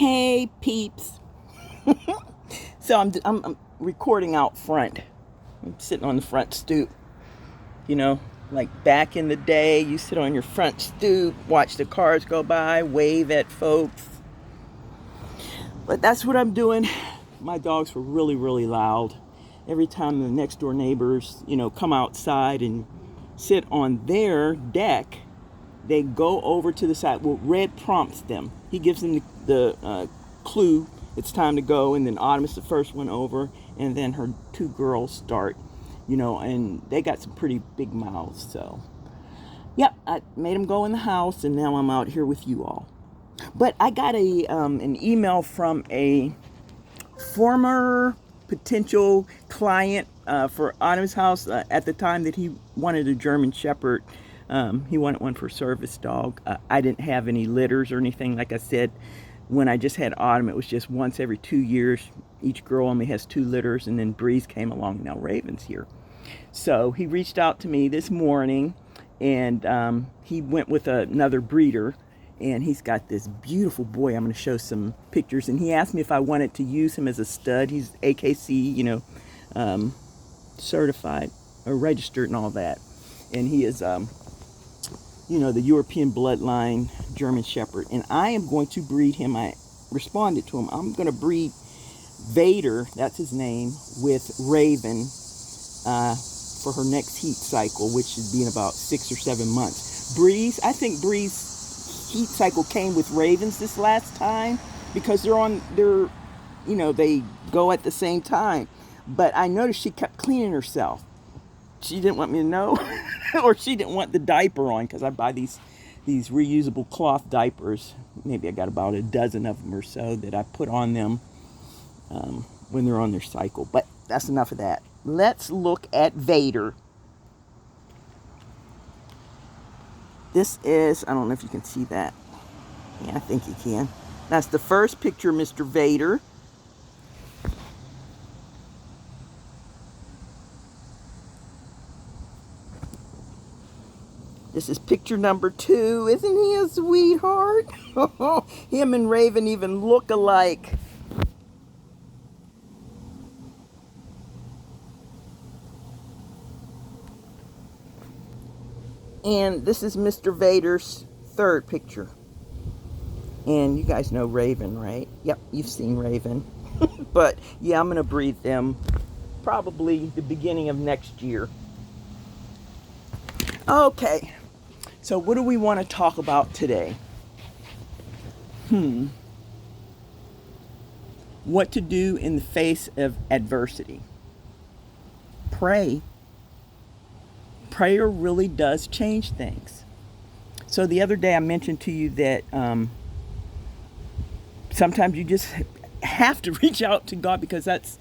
Hey peeps. So I'm recording out front. I'm sitting on the front stoop. You know, like back in the day, you sit on your front stoop, watch the cars go by, wave at folks. But that's what I'm doing. My dogs were really, really loud. Every time the next door neighbors, come outside and sit on their deck, they go over to the side. Well, Red prompts them. He gives them the clue it's time to go, and then Autumn is the first one over, and then her two girls start, and they got some pretty big mouths. So, yep, I made them go in the house, and now I'm out here with you all. But I got an email from a former potential client for Autumn's house at the time that he wanted a German Shepherd. He wanted one for service dog. I didn't have any litters or anything. Like I said, when I just had Autumn, it was just once every 2 years. Each girl only has 2 litters, and then Breeze came along. Now Raven's here. So he reached out to me this morning, and he went with another breeder, and he's got this beautiful boy. I'm going to show some pictures, and he asked me if I wanted to use him as a stud. He's AKC, certified or registered and all that, and he is the European bloodline German Shepherd, and I am going to breed him. I responded to him. I'm going to breed Vader, that's his name, with Raven for her next heat cycle, which should be in about 6 or 7 months. I think Bree's heat cycle came with Ravens this last time because they go at the same time. But I noticed she kept cleaning herself. She didn't want me to know, or she didn't want the diaper on, because I buy these reusable cloth diapers. Maybe I got about a dozen of them or so that I put on them when they're on their cycle. But that's enough of that. Let's look at Vader. This is, I don't know if you can see that. Yeah, I think you can. That's the first picture of Mr. Vader. This is picture number 2. Isn't he a sweetheart? Him and Raven even look alike. And this is Mr. Vader's third picture. And you guys know Raven, right? Yep, you've seen Raven. But yeah, I'm going to breed them probably the beginning of next year. Okay. So what do we want to talk about today? What to do in the face of adversity. Pray. Prayer really does change things. So the other day I mentioned to you that sometimes you just have to reach out to God, because that's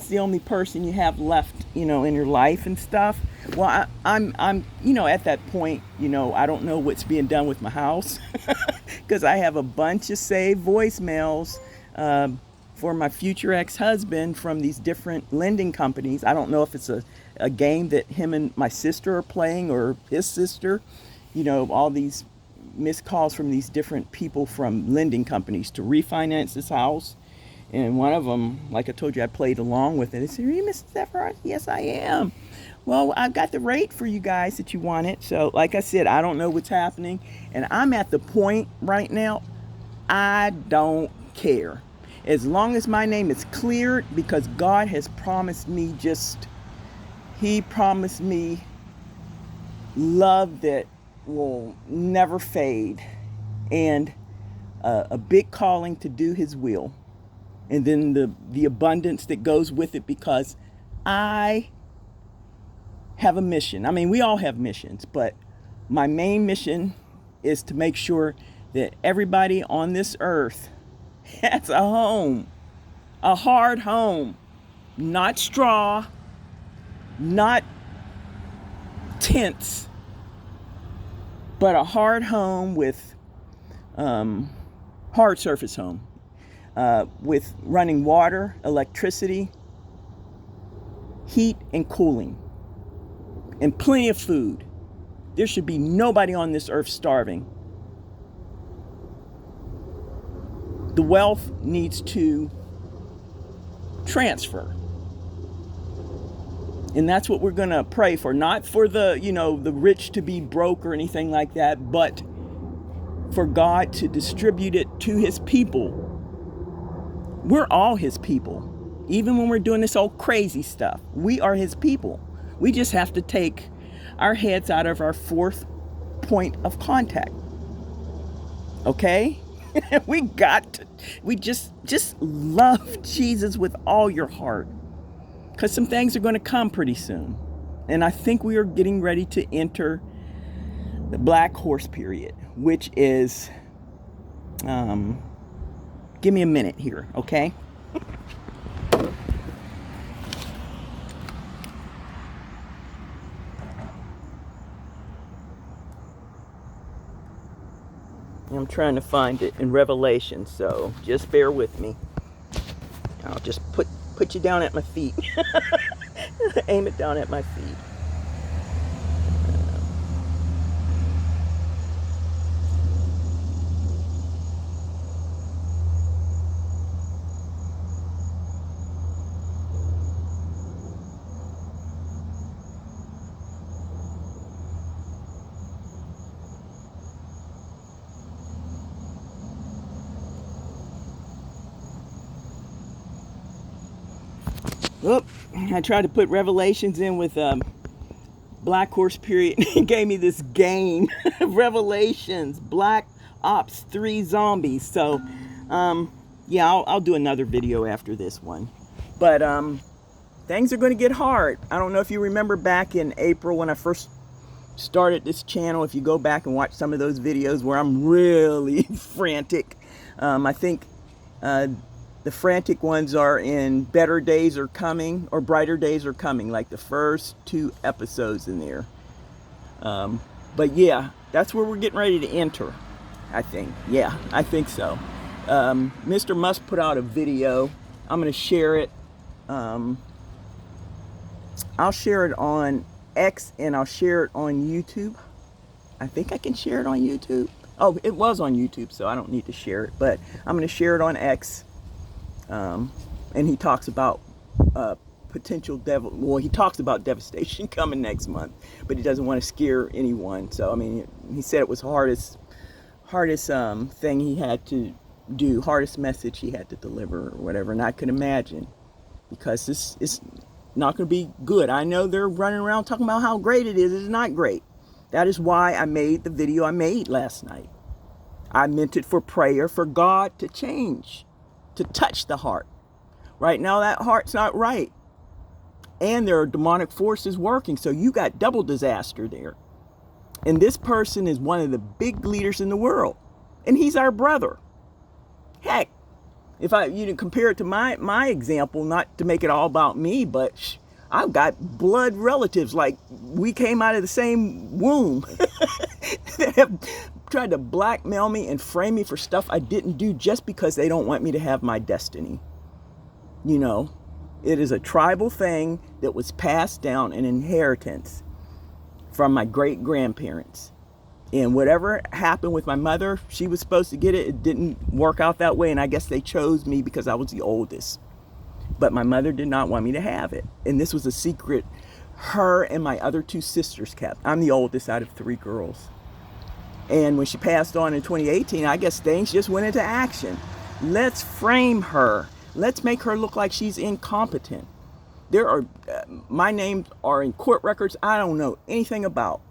the only person you have left, in your life and stuff. Well, I'm at that point, I don't know what's being done with my house because I have a bunch of saved voicemails for my future ex-husband from these different lending companies. I don't know if it's a game that him and my sister are playing, or his sister, all these missed calls from these different people from lending companies to refinance this house. And one of them, like I told you, I played along with it. They said, "Are you Mrs. Zephyr?" Yes, I am. Well, I've got the rate for you guys that you wanted. So, like I said, I don't know what's happening. And I'm at the point right now, I don't care. As long as my name is cleared, because God has promised me He promised me love that will never fade, and a big calling to do His will. And then the abundance that goes with it, because I have a mission. I mean, we all have missions, but my main mission is to make sure that everybody on this earth has a home, a hard home, not straw, not tents, but a hard home with hard surface home. With running water, electricity, heat, and cooling, and plenty of food. There should be nobody on this earth starving. the wealth needs to transfer. And that's what we're going to pray for. Not for the, the rich to be broke or anything like that, but for God to distribute it to his people. We're all his people. Even when we're doing this old crazy stuff, we are his people. We just have to take our heads out of our fourth point of contact. Okay? we just love Jesus with all your heart. Because some things are going to come pretty soon. And I think we are getting ready to enter the black horse period, which is, give me a minute here, okay? I'm trying to find it in Revelation, so just bear with me. I'll just put you down at my feet. Aim it down at my feet. Oh, I tried to put Revelations in with Black Horse Period. It gave me this game. Revelations, Black Ops 3 Zombies. So, yeah, I'll do another video after this one. But things are going to get hard. I don't know if you remember back in April when I first started this channel. If you go back and watch some of those videos where I'm really frantic. I think the frantic ones are in Better Days Are Coming or Brighter Days Are Coming, like the first 2 episodes in there. But yeah, that's where we're getting ready to enter, I think. Yeah, I think so. Mr. Musk put out a video. I'm going to share it. I'll share it on X and I'll share it on YouTube. I think I can share it on YouTube. Oh, it was on YouTube, so I don't need to share it. But I'm going to share it on X. And he talks about potential he talks about devastation coming next month, but he doesn't want to scare anyone. So I mean, he said it was hardest thing he had to do, hardest message he had to deliver or whatever. And I can imagine, because this is not going to be good. I know they're running around talking about how great it is. It's not great. That is why I made the video I made last night. I meant it for prayer, for God to change, to touch the heart. Right now that heart's not right. And there are demonic forces working. So you got double disaster there. And this person is one of the big leaders in the world. And he's our brother. Heck, if you compare it to my example, not to make it all about me, but I've got blood relatives, like we came out of the same womb. That have tried to blackmail me and frame me for stuff I didn't do just because they don't want me to have my destiny. You know, it is a tribal thing that was passed down, an inheritance from my great grandparents. And whatever happened with my mother, she was supposed to get it. It didn't work out that way. And I guess they chose me because I was the oldest. But my mother did not want me to have it. And this was a secret her and my other 2 sisters kept. I'm the oldest out of 3 girls. And when she passed on in 2018, I guess things just went into action. Let's frame her. Let's make her look like she's incompetent. There are, my names are in court records I don't know anything about.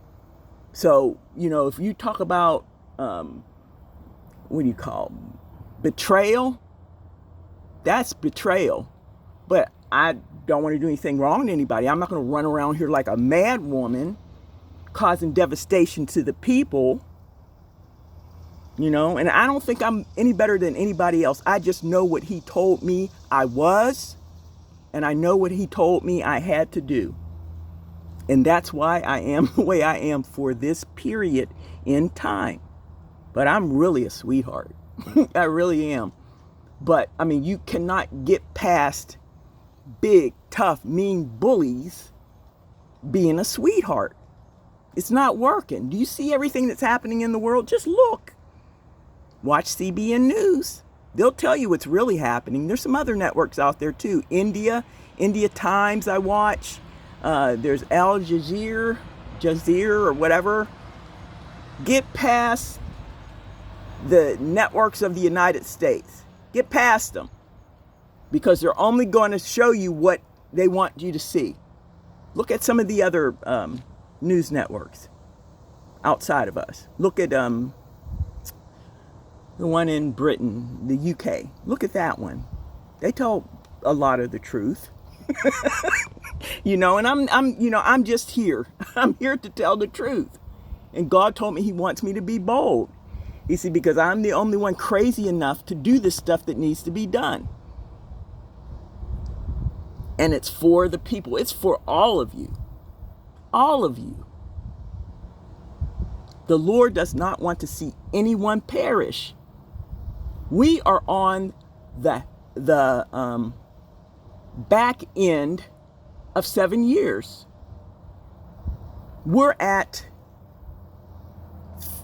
So, you know, if you talk about, what do you call betrayal? That's betrayal. But I don't want to do anything wrong to anybody. I'm not going to run around here like a mad woman causing devastation to the people. You know, and I don't think I'm any better than anybody else. I just know what he told me I was, and I know what he told me I had to do. And that's why I am the way I am for this period in time. But I'm really a sweetheart. I really am. But, I mean, you cannot get past big, tough, mean bullies being a sweetheart. It's not working. Do you see everything that's happening in the world? Just look. Watch CBN News. They'll tell you what's really happening. There's some other networks out there too. India Times I watch. There's Al Jazeera or whatever. Get past the networks of the United States. Get past them. Because they're only going to show you what they want you to see. Look at some of the other news networks outside of us. Look at the one in Britain, the UK. Look at that one. They tell a lot of the truth. And I'm just here. I'm here to tell the truth. And God told me he wants me to be bold. You see, because I'm the only one crazy enough to do the stuff that needs to be done. And it's for the people. It's for all of you. All of you. The Lord does not want to see anyone perish. We are on the back end of 7 years. We're at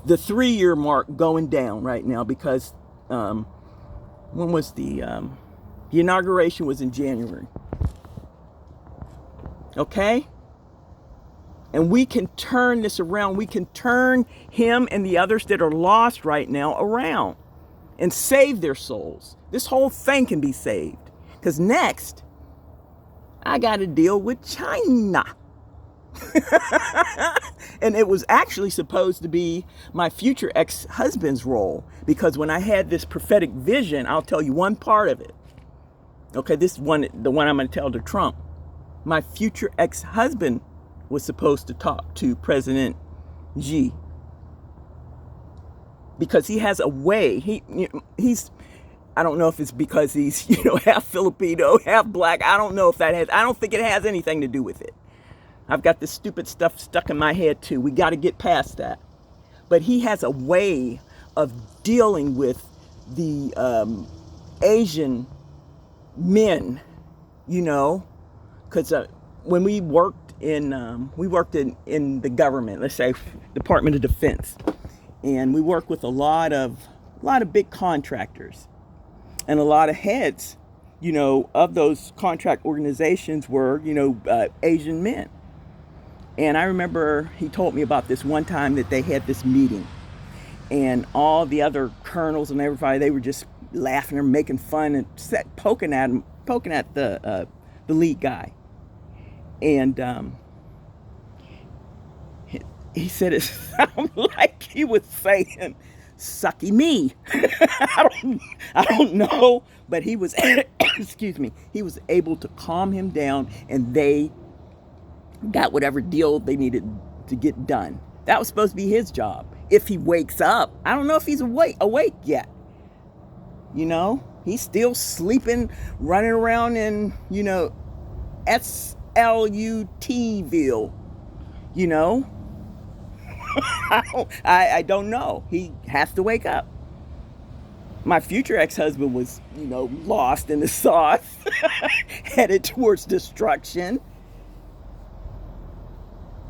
the 3-year mark going down right now because when was the inauguration was in January. Okay? And we can turn this around. We can turn him and the others that are lost right now around and save their souls. This whole thing can be saved. Because next, I got to deal with China. And it was actually supposed to be my future ex-husband's role. Because when I had this prophetic vision, I'll tell you one part of it. Okay, this one, the one I'm going to tell to Trump. My future ex-husband was supposed to talk to President Xi. Because he has a way. He's I don't know if it's because he's, half Filipino, half black. I don't know if I don't think it has anything to do with it. I've got this stupid stuff stuck in my head too. We got to get past that. But he has a way of dealing with the Asian men, because when we worked in the government, let's say Department of Defense, and we worked with a lot of big contractors, and a lot of heads, of those contract organizations were, Asian men. And I remember he told me about this one time that they had this meeting, and all the other colonels and everybody, they were just laughing or making fun and poking at the lead guy. And he said it sounded like he was saying, "Sucky me." I don't know, but he was excuse me, he was able to calm him down, and they got whatever deal they needed to get done. That was supposed to be his job. If he wakes up, I don't know if he's awake yet. He's still sleeping, running around in, SLUTville, I don't know. He has to wake up. My future ex-husband was, lost in the sauce, headed towards destruction.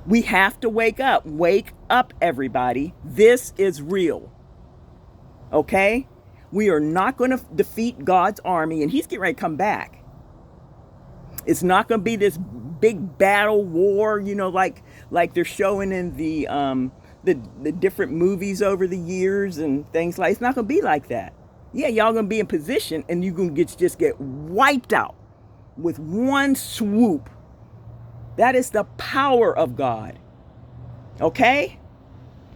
We have to wake up. Wake up, everybody. This is real. Okay? We are not going to defeat God's army, and he's getting ready to come back. It's not going to be this big battle war, like they're showing in the different movies over the years and things like. It's not going to be like that. Yeah, y'all going to be in position, and you're going to just get wiped out with one swoop. That is the power of God. Okay?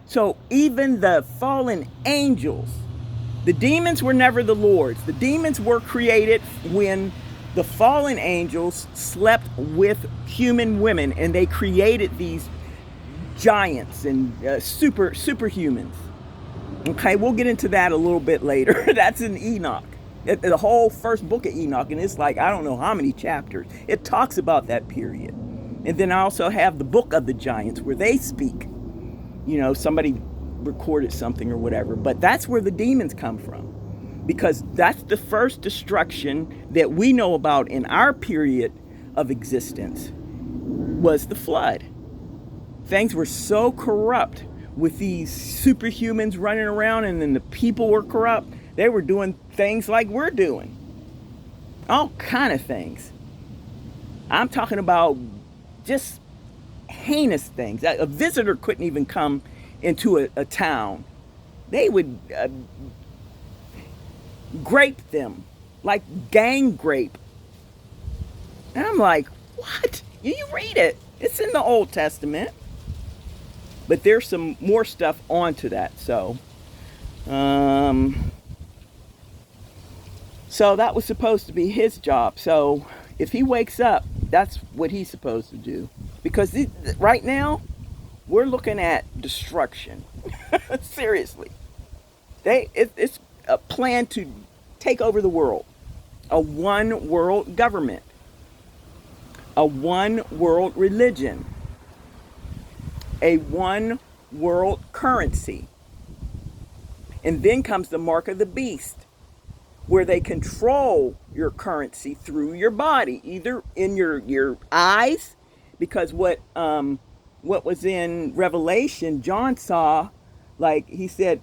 So even the fallen angels, the demons were never the Lord's. The demons were created when the fallen angels slept with human women, and they created these giants and superhumans. Okay, we'll get into that a little bit later. That's in Enoch. The whole first book of Enoch, and it's like, I don't know how many chapters. It talks about that period. And then I also have the book of the giants where they speak. Somebody recorded something or whatever. But that's where the demons come from. Because that's the first destruction that we know about in our period of existence, was the flood. Things were so corrupt with these superhumans running around, and then the people were corrupt. They were doing things like we're doing. All kind of things. I'm talking about just heinous things. A visitor couldn't even come into a town. They would grape them, like gang grape. And I'm like, what? You read it. It's in the Old Testament. But there's some more stuff onto that. So that was supposed to be his job. So if he wakes up, that's what he's supposed to do. Because right now, we're looking at destruction. Seriously. It's a plan to take over the world. A one world government. A one world religion. A one world currency. And then comes the mark of the beast, where they control your currency through your body, either in your eyes, because what was in Revelation, John saw, like he said,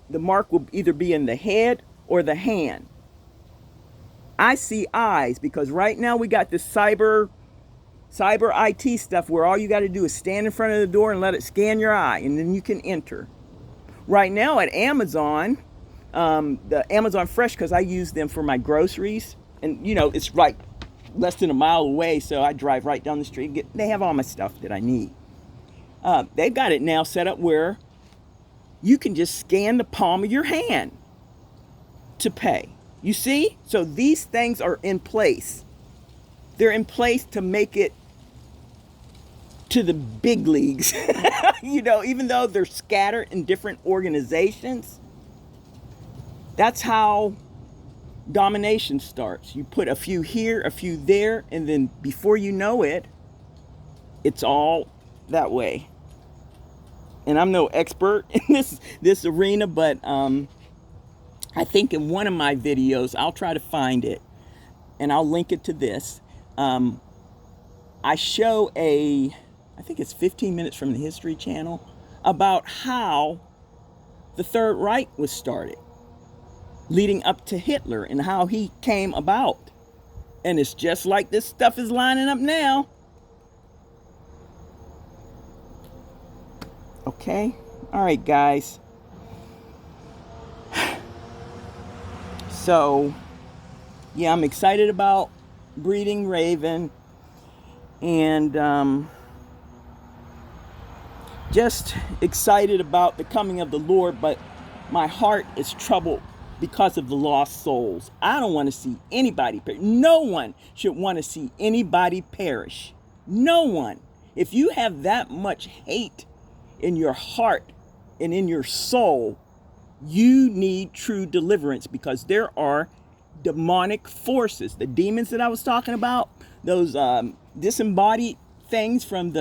the mark will either be in the head or the hand. I see eyes, because right now we got this cyber IT stuff where all you got to do is stand in front of the door and let it scan your eye, and then you can enter. Right now at Amazon, the Amazon Fresh, because I use them for my groceries, and it's right less than a mile away, so I drive right down the street. They have all my stuff that I need. They've got it now set up where you can just scan the palm of your hand to pay. You see? So these things are in place. They're in place to make it to the big leagues. Even though they're scattered in different organizations, that's how domination starts. You put a few here, a few there, and then before you know it, it's all that way. And I'm no expert in this arena, but I think in one of my videos, I'll try to find it, and I'll link it to this. I show I think it's 15 minutes from the History Channel, about how the Third Reich was started, leading up to Hitler, and how he came about. And it's just like this stuff is lining up now. Okay? All right, guys. So, yeah, I'm excited about breeding Raven, and just excited about the coming of the Lord, but my heart is troubled because of the lost souls. I don't want to see anybody perish. No one should want to see anybody perish. No one. If you have that much hate in your heart and in your soul, you need true deliverance, because there are demonic forces. The demons that I was talking about, those disembodied things from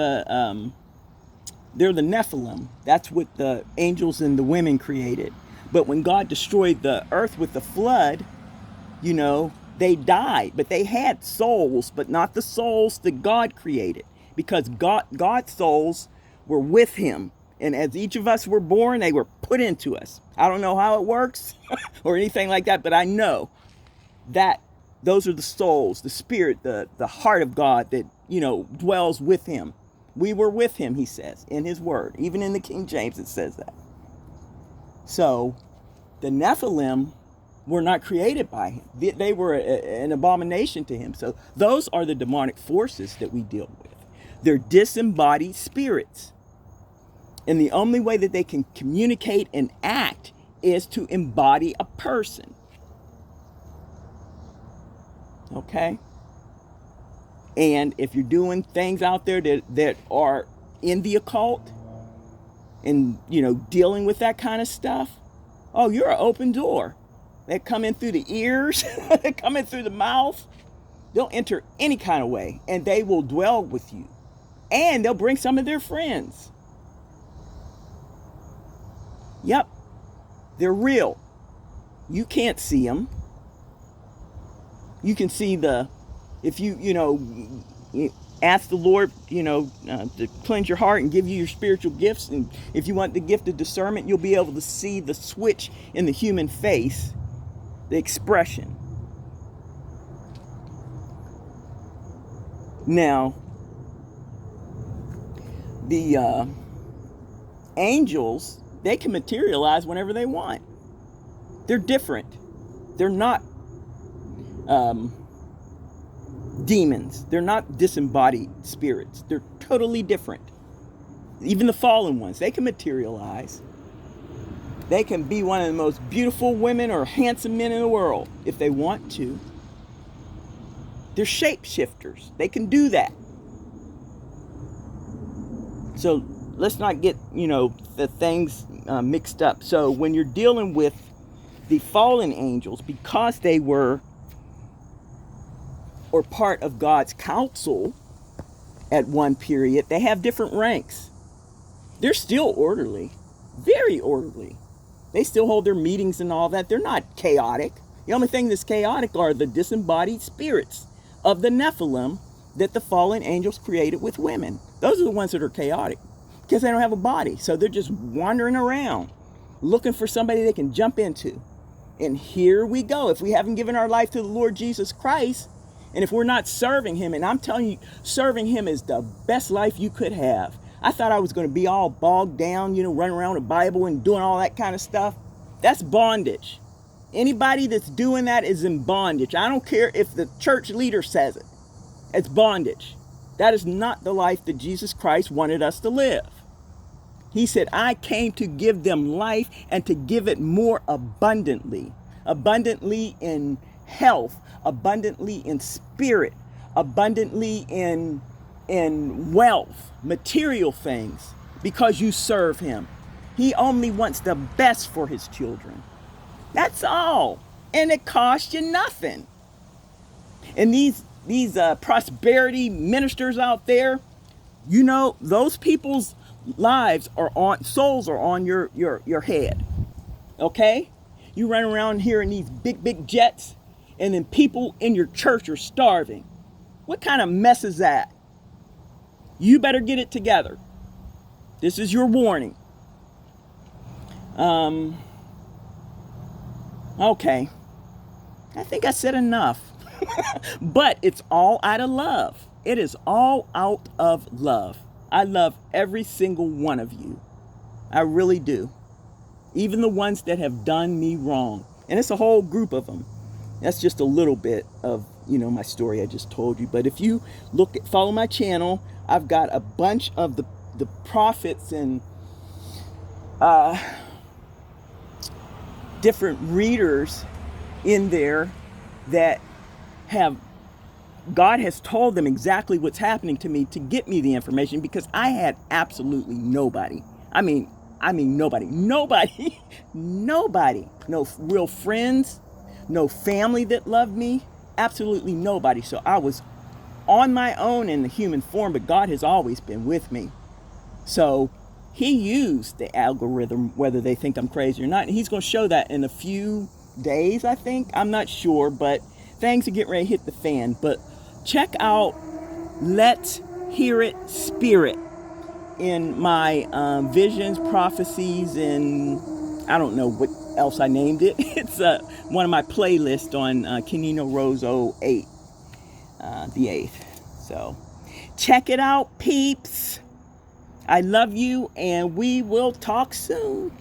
they're the Nephilim. That's what the angels and the women created. But when God destroyed the earth with the flood, they died. But they had souls, but not the souls that God created. Because God's souls were with him. And as each of us were born, they were put into us. I don't know how it works or anything like that, but I know that those are the souls, the spirit, the heart of God that, dwells with him. We were with him, he says, in his word. Even in the King James, it says that. So the Nephilim were not created by him. They were an abomination to him. So those are the demonic forces that we deal with. They're disembodied spirits. And the only way that they can communicate and act is to embody a person. Okay? And if you're doing things out there that are in the occult and, dealing with that kind of stuff, oh, you're an open door. They come in through the ears, they come in through the mouth. They'll enter any kind of way, and they will dwell with you. And they'll bring some of their friends. Yep, they're real. You can't see them. You can see if you ask the Lord, to cleanse your heart and give you your spiritual gifts. And if you want the gift of discernment, you'll be able to see the switch in the human face the expression. Now, the angels, they can materialize whenever they want. They're different. They're not demons. They're not disembodied spirits. They're totally different. Even the fallen ones, they can materialize. They can be one of the most beautiful women or handsome men in the world if they want to. They're shapeshifters. They can do that. So let's not get, the things mixed up. So when you're dealing with the fallen angels, because they were or part of God's council at one period, they have different ranks. They're still orderly, very orderly. They still hold their meetings and all that. They're not chaotic. The only thing that's chaotic are the disembodied spirits of the Nephilim that the fallen angels created with women. Those are the ones that are chaotic because they don't have a body. So they're just wandering around looking for somebody they can jump into. And here we go. If we haven't given our life to the Lord Jesus Christ, and if we're not serving him, and I'm telling you, serving him is the best life you could have. I thought I was going to be all bogged down, running around with the Bible and doing all that kind of stuff. That's bondage. Anybody that's doing that is in bondage. I don't care if the church leader says it. It's bondage. That is not the life that Jesus Christ wanted us to live. He said, I came to give them life and to give it more abundantly. Abundantly in health, abundantly in spirit, abundantly in wealth, material things, because you serve him. He only wants the best for his children. That's all. And it costs you nothing. And these prosperity ministers out there, those people's souls are on your head. Okay? You run around here in these big jets, and then people in your church are starving. What kind of mess is that? You better get it together. This is your warning. Okay. I think I said enough. But it's all out of love. It is all out of love. I love every single one of you. I really do. Even the ones that have done me wrong. And it's a whole group of them. That's just a little bit of, my story I just told you. But if you follow my channel, I've got a bunch of the prophets and different readers in there that God has told them exactly what's happening to me to get me the information, because I had absolutely nobody. I mean nobody. No real friends, no family that loved me, absolutely nobody. So I was on my own in the human form, but God has always been with me. So he used the algorithm, whether they think I'm crazy or not. And he's going to show that in a few days, I think. I'm not sure, but things are getting ready to hit the fan. But check out Let's Hear It Spirit in my visions, prophecies, and I don't know what else I named it. It's one of my playlists on Kenino Rose 08, the 8th. So check it out, peeps. I love you, and we will talk soon.